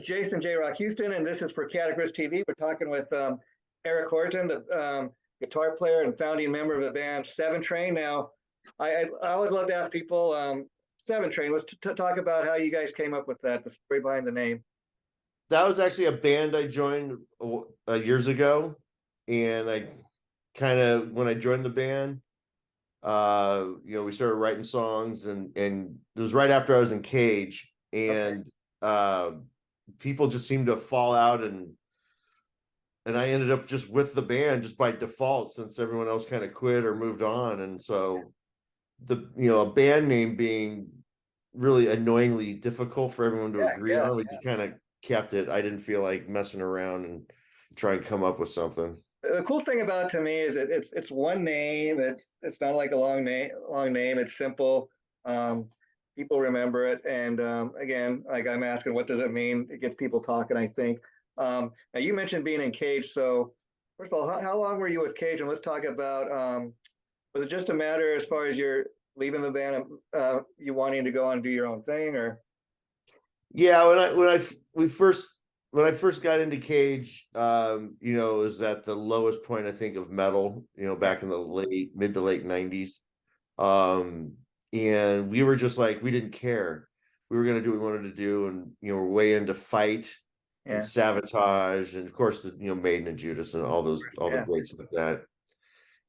is Jason J. Rock Houston, and this is for Categories TV. We're talking with Eric Horton, the guitar player and founding member of the band Seventrain. Now, I always love to ask people, Seventrain, let's talk about how you guys came up with that, the story behind the name. That was actually a band I joined years ago, and I kind of, when I joined the band, we started writing songs, and it was right after I was in Cage, and people just seemed to fall out, and I ended up just with the band just by default, since everyone else kind of quit or moved on. And so a band name being really annoyingly difficult for everyone to agree on, we just kind of kept it. I didn't feel like messing around and try and come up with something. The cool thing about it to me is that it's one name. It's not like a long name. It's simple. People remember it. And again, like I'm asking, what does it mean? It gets people talking, I think. Now you mentioned being in Cage. So first of all, how long were you with Cage? And let's talk about, was it just a matter as far as you're leaving the band, you wanting to go on and do your own thing, or? Yeah, when I first got into Cage, it was at the lowest point, I think, of metal, back in the mid to late 90s. And we were just like, we didn't care. We were going to do what we wanted to do. And, we're way into Fight and Sabotage, and of course, Maiden and Judas and all the greats like that.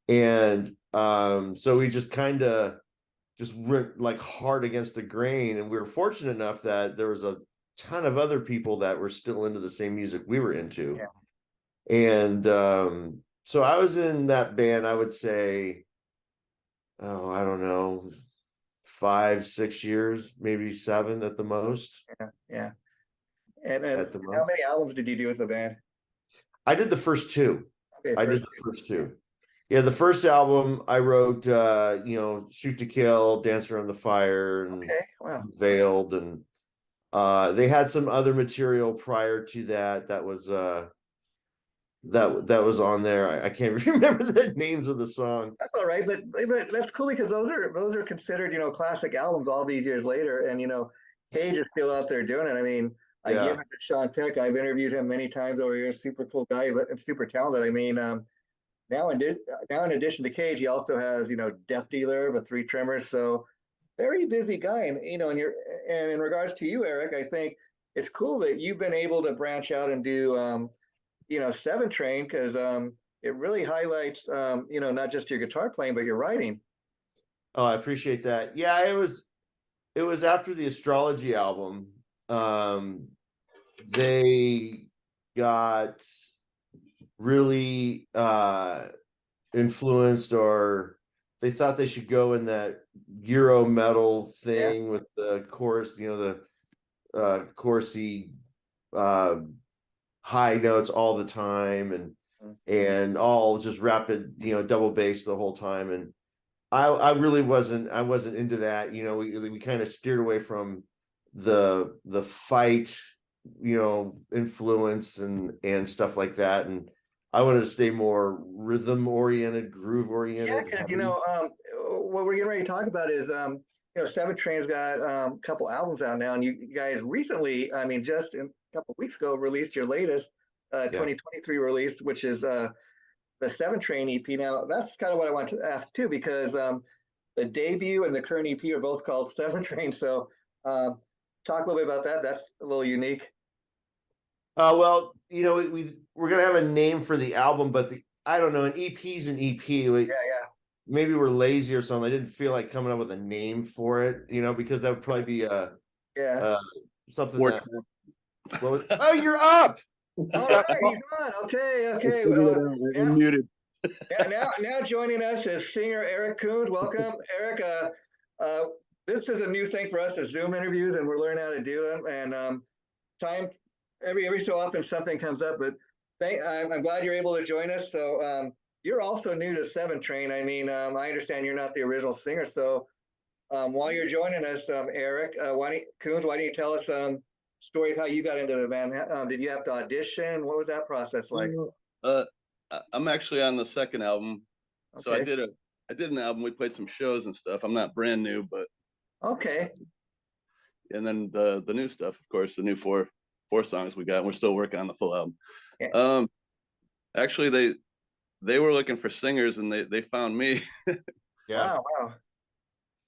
And so we just kind of went like hard against the grain. And we were fortunate enough that there was a ton of other people that were still into the same music we were into. And so I was in that band, I would say, I don't know, 5-6 years, maybe 7 at the most. And how many albums did you do with the band? I did the first 2. I did the first 2. Yeah, the first album I wrote, Shoot to Kill, Dance Around the Fire, and Veiled, and they had some other material prior to that was that was on there. I can't remember the names of the song. That's all right, but that's cool, because those are considered classic albums all these years later, and Cage is still out there doing it. I mean, I give it to Sean Peck. I've interviewed him many times over here. Super cool guy, but super talented. I mean, now in addition to Cage, he also has Death Dealer with 3 Tremors. So very busy guy, and and in regards to you, Eric, I think it's cool that you've been able to branch out and do Seventrain, because it really highlights not just your guitar playing, but your writing. Oh, I appreciate that. Yeah, it was after the Astrology album. They got really influenced, or they thought they should go in that Euro metal thing with the chorus, the chorusy high notes all the time, and all just rapid, double bass the whole time. And I really wasn't into that. We kind of steered away from the Fight, influence and stuff like that. And I wanted to stay more rhythm oriented, groove oriented. Yeah, because what we're getting ready to talk about is Seventrain's got a couple albums out now, and you guys recently, I mean, just a couple weeks ago, released your latest 2023 release, which is the Seventrain EP. Now, that's kind of what I want to ask too, because the debut and the current EP are both called Seventrain. So talk a little bit about that. That's a little unique. Well, we're gonna have a name for the album, but I don't know, an EP's an EP. Maybe we're lazy or something. I didn't feel like coming up with a name for it, because that would probably be something that. Oh, you're up. All right, he's on. Okay. I'm muted. now joining us is singer Eric Koonze. Welcome, Eric. This is a new thing for us, as Zoom interviews, and we're learning how to do them. And every so often something comes up, but I'm glad you're able to join us. So you're also new to Seventrain. I mean, I understand you're not the original singer. So while you're joining us, Eric, Koonze, why don't you tell us story of how you got into the band? Did you have to audition? What was that process like? I'm actually on the second album. Okay. So I did an album. We played some shows and stuff. I'm not brand new, but okay. And then the new stuff, of course, the new four 4 songs we got, and we're still working on the full album. Yeah. Actually, they were looking for singers, and they found me. Yeah. Wow, wow.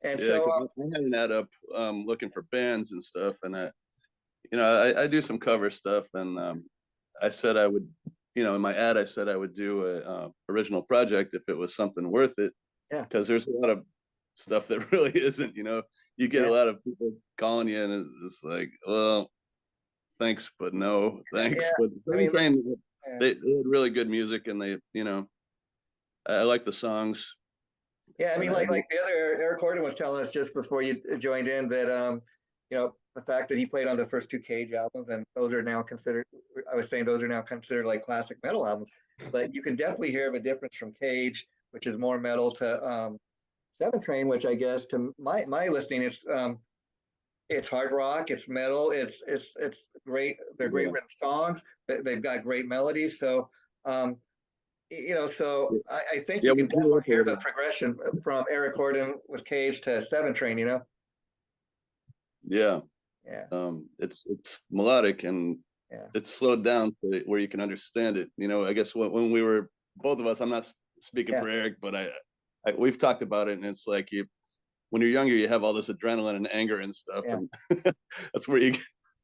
And Yeah, so, 'cause I had an ad up looking for bands and stuff, and I do some cover stuff, and I said I would, in my ad I said I would do a original project if it was something worth it, yeah, because there's a lot of stuff that really isn't. You get yeah, a lot of people calling you, and it's like, well, thanks, but no, thanks. yeah. But I mean, Seventrain, yeah. they had really good music, and I like the songs. Yeah, I mean, And like the other Eric Koonze was telling us just before you joined in that the fact that he played on the first 2 Cage albums, and those are now considered. I was saying those are now considered like classic metal albums, but you can definitely hear the difference from Cage, which is more metal, to Seventrain, which I guess to my listening, it's hard rock, it's metal, it's great. They're great written songs. They've got great melodies. So so I think yeah, you we can grew definitely up hear with the it. progression from Eric Gordon with Cage to Seventrain. Yeah, Yeah, it's melodic, and yeah, it's slowed down to where you can understand it. I guess when we were both of us, I'm not speaking yeah, for Eric, but we've talked about it, and it's like when you're younger, you have all this adrenaline and anger and stuff, yeah. and that's where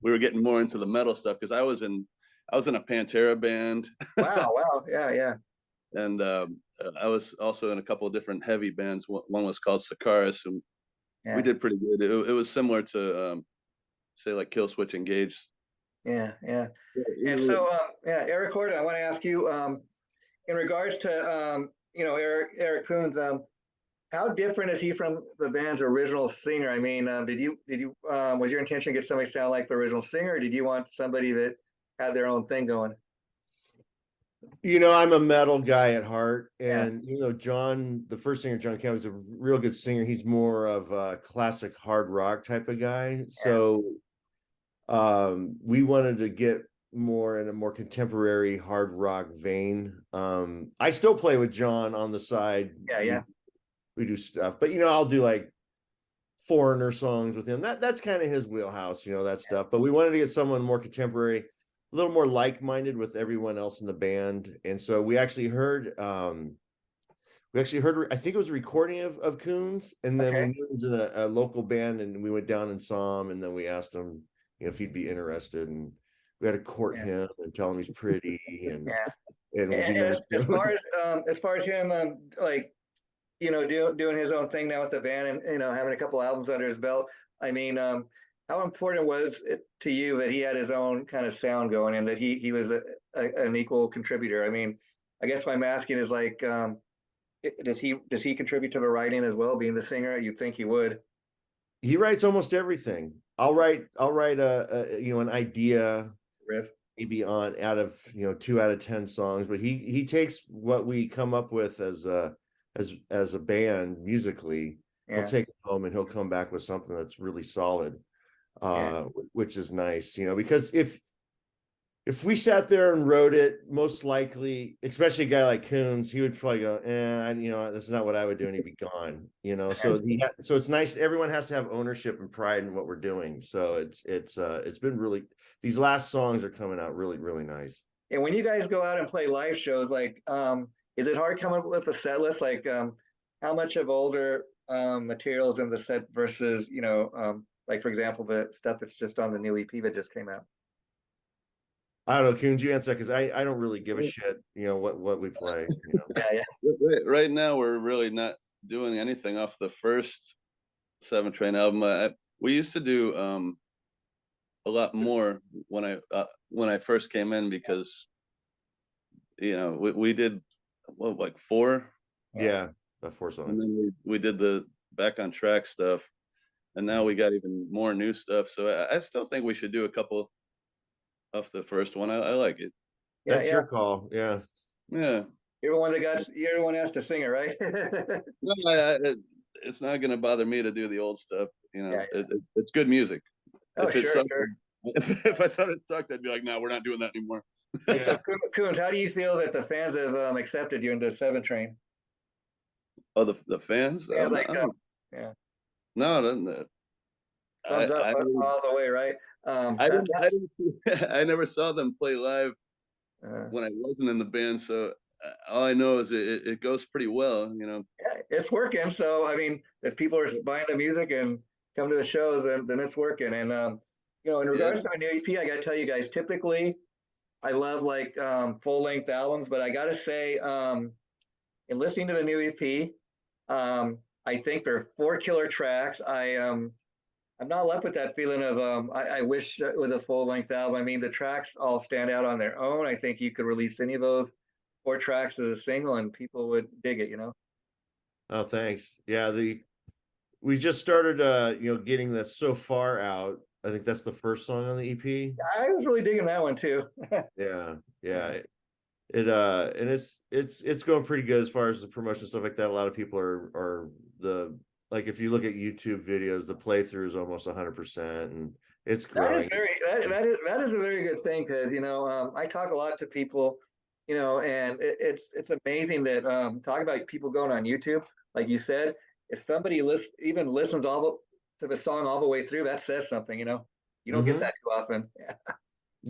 we were getting more into the metal stuff, because I was in a Pantera band, Wow, wow, yeah, yeah, and I was also in a couple of different heavy bands. One was called Sakaris, and we yeah, did pretty good. It was similar to say like Killswitch Engage. yeah, yeah. And Yeah, so, yeah, Eric Gordon, I want to ask you, in regards to, Eric Koonze, how different is he from the band's original singer? I mean, was your intention to get somebody to sound like the original singer, or did you want somebody that had their own thing going? I'm a metal guy at heart, Yeah, and John, the first singer, John Campbell, is a real good singer. He's more of a classic hard rock type of guy. yeah, So we wanted to get more in a more contemporary hard rock vein. I still play with John on the side. yeah, yeah, We do stuff, but I'll do like Foreigner songs with him. That's kind of his wheelhouse, that stuff. But we wanted to get someone more contemporary, a little more like-minded with everyone else in the band. And so we actually heard I think it was a recording of Koonze, and then okay, we knew he was in a local band, and we went down and saw him, and then we asked him if he'd be interested, and we had to court yeah, him and tell him he's pretty and yeah. we'll be And nice to him. as far as him, like doing his own thing now with the band, and having a couple albums under his belt. I mean, how important was it to you that he had his own kind of sound going, and that he was an equal contributor? I mean, I guess what I'm asking is like, does he contribute to the writing as well, being the singer? You'd think he would. He writes almost everything. I'll write an idea Riff. maybe on out of 2 out of 10 songs, but he takes what we come up with as a band musically. He'll Yeah, take it home and he'll come back with something that's really solid, yeah, which is nice, because if we sat there and wrote it, most likely, especially a guy like Koonze, he would probably go, that's not what I would do, and he'd be gone. So it's nice. Everyone has to have ownership and pride in what we're doing. So it's been really, these last songs are coming out really, really nice. And when you guys go out and play live shows, like, is it hard coming up with a set list? Like, how much of older materials in the set versus, like for example, the stuff that's just on the new EP that just came out? I don't know, Koonze, you answer, because I don't really give a shit, what we play. Yeah, yeah, Right now, we're really not doing anything off the first Seventrain album. We used to do a lot more when I first came in, because we did like 4, Yeah, the 4 and songs. then we did the Back on Track stuff, and now we got even more new stuff. So I still think we should do a couple off the first one. I like it. yeah, That's yeah. your call. Yeah. Yeah. You're the one you're the one that has to sing it, right? No, it's not gonna bother me to do the old stuff. Yeah, yeah. It's good music. Oh, If it sure, sucked, sure. if I thought it sucked, I'd be like, no, we're not doing that anymore. And so, Koonze, how do you feel that the fans have accepted you into Seventrain? Oh, the fans? Yeah, like, yeah, No, thumbs up I all the way, right? I That, didn't I that's didn't I never saw them play live uh, when I wasn't in the band, so all I know is it goes pretty well, you know. yeah, it's working. So I mean, if people are buying the music and come to the shows, then it's working. And in Yeah, regards to a new EP, I got to tell you guys, typically I love like full length albums, but I got to say, in listening to the new EP, I think there are four killer tracks. I'm not left with that feeling of I wish it was a full length album. I mean, the tracks all stand out on their own. I think you could release any of those four tracks as a single, and people would dig it. Oh, thanks. Yeah, we just started getting the So Far out. I think that's the first song on the EP. I was really digging that one too. Yeah, yeah. And it's going pretty good as far as the promotion stuff like that. A lot of people are the like if you look at YouTube videos, the playthrough is almost 100%, and it's That is growing. that is a very good thing because I talk a lot to people, and it's amazing that talk about people going on YouTube, like you said, if somebody even listens to the song all the way through, that says something. You don't get Hmm. that too often. Yeah,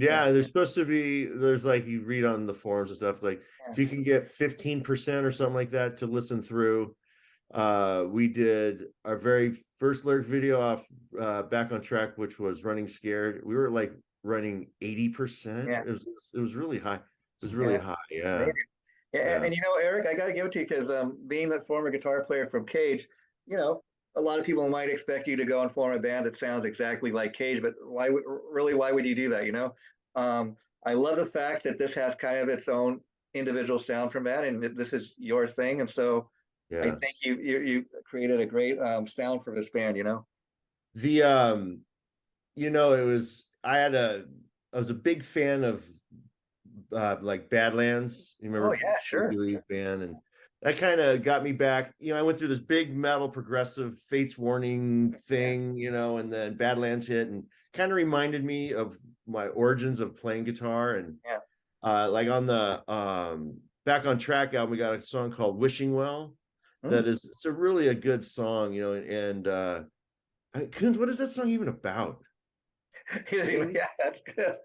yeah, Yeah, there's supposed to be there's like you read on the forums and stuff like yeah. if you can get 15% or something like that to listen through. We did our very first lyric video off Back on Track, which was Running Scared. We were like running 80%. Yeah. It was really high. It was really Yeah. high. Yeah. Amazing. Yeah, Yeah. and Eric, I got to give it to you because being the former guitar player from Cage, you know, a lot of people might expect you to go and form a band that sounds exactly like Cage, but why would you do that? Um, I love the fact that this has kind of its own individual sound from that, and this is your thing, and so I Yeah. think you created a great sound for this band. The it was I was a big fan of like Badlands. You Oh remember yeah, sure. Leaf band, and that kind of got me back. I went through this big metal progressive Fates Warning Yeah, thing, and then Badlands hit and kind of reminded me of my origins of playing guitar. And yeah. like on the Back on Track album, we got a song called Wishing Well. Mm. It's a really a good song, and Koonze, what is that song even about? Yeah, that's good.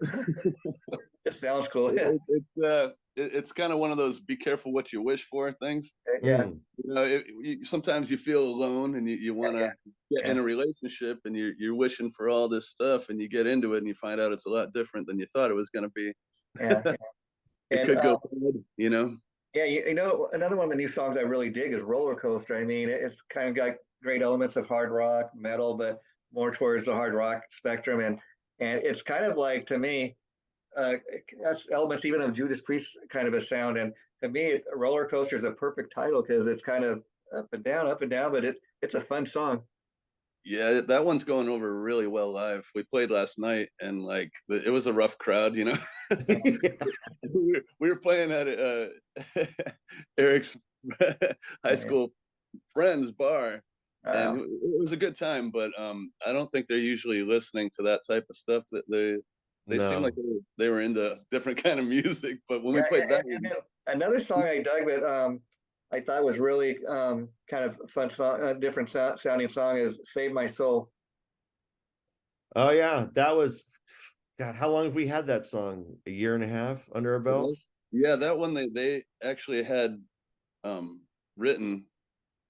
It sounds cool. Yeah, It's kind of one of those be careful what you wish for things. yeah, Mm, Sometimes you feel alone and you want yeah, to get yeah, in a relationship and you're wishing for all this stuff and you get into it and you find out it's a lot different than you thought it was going to be. yeah. It And could go bad. yeah, another one of the new songs I really dig is Roller Coaster. I mean, it's kind of got great elements of hard rock, metal, but more towards the hard rock spectrum. And it's kind of like, to me, it has elements even of Judas Priest kind of a sound. And to me, Roller Coaster is a perfect title because it's kind of up and down, but it's a fun song. Yeah, that one's going over really well live. We played last night and like it was a rough crowd. We were playing at Eric's high Yeah, school friend's bar, and yeah. it was a good time. But I don't think they're usually listening to that type of stuff. That they seem like no. they were into different kind of music. But when we Yeah, played that and one, then another song I dug that I thought was really kind of fun song, different sounding song is "Save My Soul." Oh yeah, that was God. How long have we had that song? A year and a half under our belts. yeah, that one they actually had um, written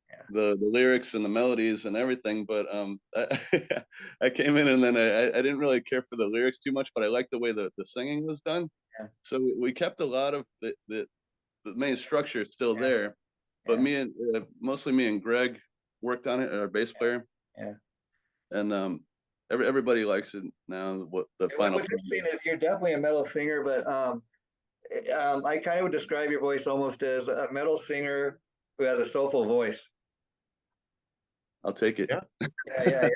Yeah, the lyrics and the melodies and everything, but I came in and then I didn't really care for the lyrics too much, but I liked the way the singing was done. yeah, So we kept a lot of the main structure still yeah, there, but yeah, mostly me and Greg worked on it, our bass player, yeah. and everybody likes it now. What the And final what's interesting is you're definitely a metal singer, but I kind of would describe your voice almost as a metal singer who has a soulful voice. I'll take it. Yeah. Yeah, yeah, yeah.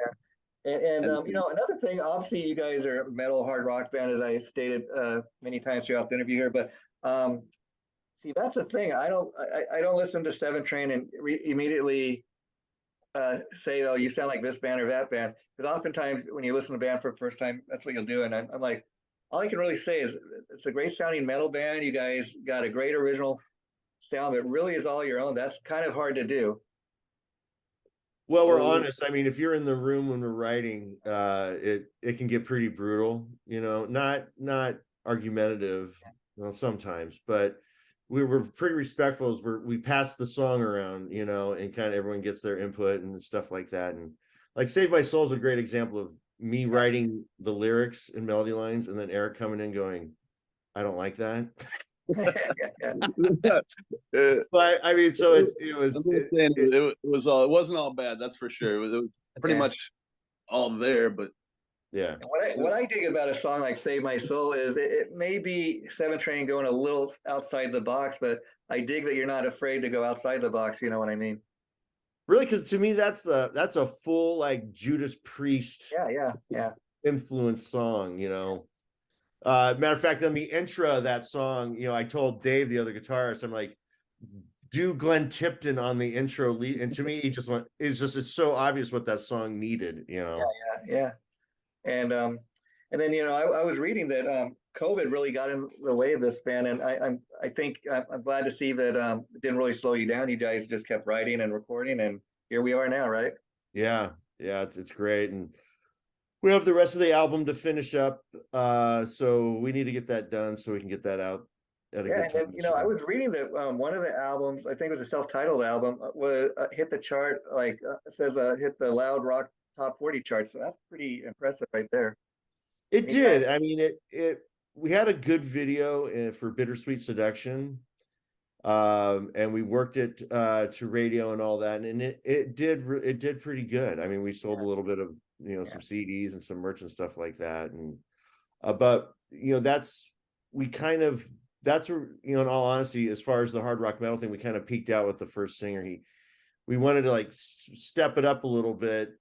And And another thing, obviously, you guys are a metal hard rock band, as I stated many times throughout the interview here. But see, that's the thing. I don't listen to Seventrain and immediately say, "Oh, you sound like this band or that band." Because oftentimes, when you listen to a band for the first time, that's what you'll do. And I'm like, all I can really say is it's a great sounding metal band. You guys got a great original sound that really is all your own. That's kind of hard to do. Well, we're honest. I mean, if you're in the room when we're writing, it can get pretty brutal, not argumentative, sometimes, but we were pretty respectful as we pass the song around, and kind of everyone gets their input and stuff like that. And like Save My Soul is a great example of me writing the lyrics and melody lines, and then Eric coming in going, I don't like that. But I mean, so it wasn't all bad, that's for sure. It was pretty much all there, but yeah. What I dig about a song like Save My Soul is it may be Seventrain going a little outside the box, but I dig that you're not afraid to go outside the box, you know what I mean? Really, because to me that's a full like Judas Priest influence song, matter of fact, on the intro of that song, I told Dave, the other guitarist, I'm like, do Glenn Tipton on the intro lead, and to me he just went, it's so obvious what that song needed. Yeah. And then I was reading that COVID really got in the way of this band, and I think I'm glad to see that it didn't really slow you down. You guys just kept writing and recording, and here we are now, right? Yeah, it's great. And we have the rest of the album to finish up, so we need to get that done so we can get that out at a good time. And then, I was reading that one of the albums, I think it was a self-titled album, was hit the chart, like it says hit the Loud Rock Top 40 chart. So that's pretty impressive right there. It did. I mean, we had a good video for Bittersweet Seduction, and we worked it to radio and all that, and it did pretty good. I mean, we sold a little bit of some CDs and some merch and stuff like that, and but that's where, in all honesty, as far as the hard rock metal thing, we kind of peaked out with the first singer. We wanted to like step it up a little bit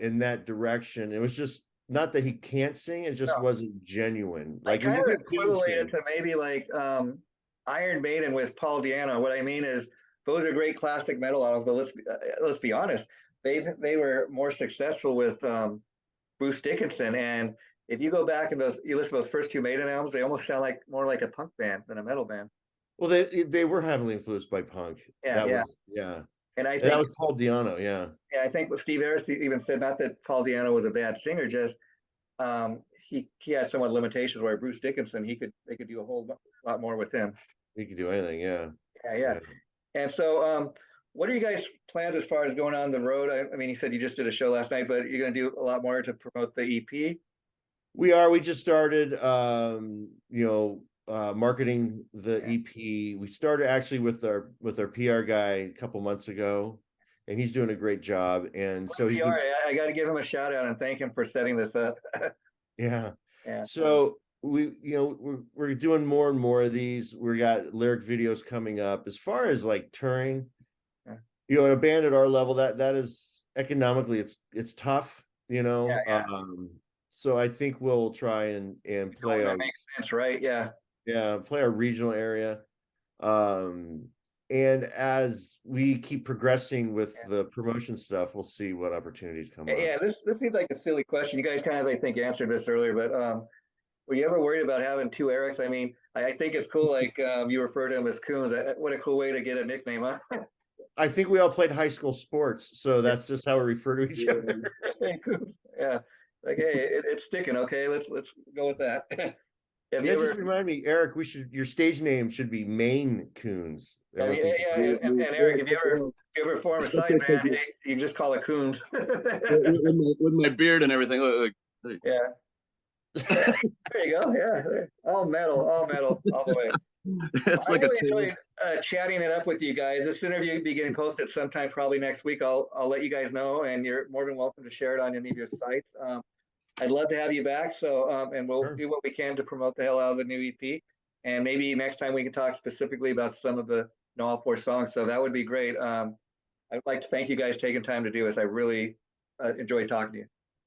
in that direction. It was just not that he can't sing, it just wasn't genuine. Like, I kind of equated to maybe like Iron Maiden with Paul Di'Anno. What I mean is, those are great classic metal albums, but let's be honest, they were more successful with Bruce Dickinson. And if you go back and you listen to those first two Maiden albums, they almost sound like more like a punk band than a metal band. Well, they were heavily influenced by punk. And I think that was Paul Di'Anno. Yeah, I think what Steve Harris even said, not that Paul Di'Anno was a bad singer, just he had somewhat limitations, where Bruce Dickinson, they could do a whole lot more with him. He could do anything. Yeah. And so what are you guys' plans as far as going on the road? I mean, you said you just did a show last night, but you're going to do a lot more to promote the EP? We just started marketing the EP. We started actually with our PR guy a couple months ago, and he's doing a great job. And so I got to give him a shout out and thank him for setting this up. Yeah. So we're doing more and more of these. We got lyric videos coming up. As far as like touring, a band at our level, that is economically it's tough, so I think we'll try and play that makes sense, right? Play our regional area. And as we keep progressing with the promotion stuff, we'll see what opportunities come up. Yeah, this seems like a silly question. You guys kind of, I think, answered this earlier, but were you ever worried about having two Erics? I mean, I think it's cool, like you refer to him as Koonze. What a cool way to get a nickname, huh? I think we all played high school sports, so that's just how we refer to each other. Yeah, like, hey, it's sticking. Okay, let's go with that. Just remind me, Eric, your stage name should be Maine Koonze. And Eric, if you ever form a side band, you just call it Koonze. with my beard and everything. Yeah. There you go. Yeah, all metal, all the way. It's like really enjoyed chatting it up with you guys. This interview will be getting posted sometime probably next week. I'll let you guys know, and you're more than welcome to share it on any of your sites. I'd love to have you back. So, and we'll do what we can to promote the hell out of the new EP. And maybe next time we can talk specifically about some of the all 4 songs. So that would be great. I'd like to thank you guys taking time to do this. I really enjoyed talking to you.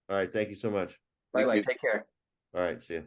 All right. Thank you so much. Bye. Take care. All right. See you.